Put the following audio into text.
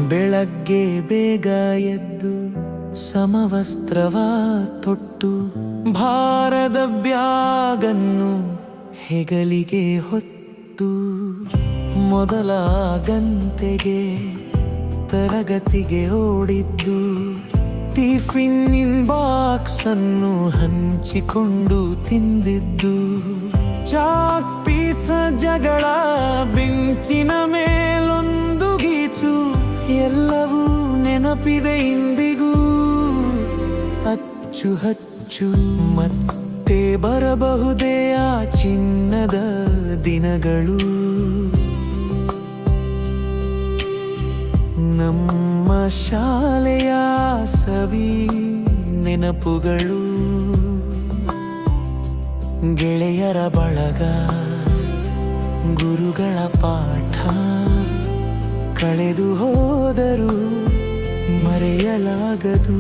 ಬೆಳಗ್ಗೆ ಬೇಗ ಎದ್ದು ಸಮವಸ್ತ್ರವ ತೊಟ್ಟು ಭಾರದ ಬ್ಯಾಗನ್ನು ಹೆಗಲಿಗೆ ಹೊತ್ತು ಮೊದಲ ಗಂಟೆಗೆ ತರಗತಿಗೆ ಓಡಿದ್ದು ಟಿಫಿನ್ನಿನ್ ಬಾಕ್ಸ್ ಅನ್ನು ಹಂಚಿಕೊಂಡು ತಿಂದಿದ್ದು ಚಾಕ್ ಪೀಸ ಜಗಳ ಬೆಂಚಿನ ಮೇಲೊಂದು ಗೀಚು ಎಲ್ಲವೂ ನೆನಪಿದೆ ಇಂದಿಗೂ ಅಚ್ಚುಹಚ್ಚು ಮತ್ತೆ ಬರಬಹುದೇ ಆ ಚಿನ್ನದ ದಿನಗಳು ನಮ್ಮ ಶಾಲೆಯ ಸವಿ ನೆನಪುಗಳು ಗೆಳೆಯರ ಬಳಗ ಗುರುಗಳ ಪಾಠ ಕಳೆದು ಹೋದರೂ ಮರೆಯಲಾಗದು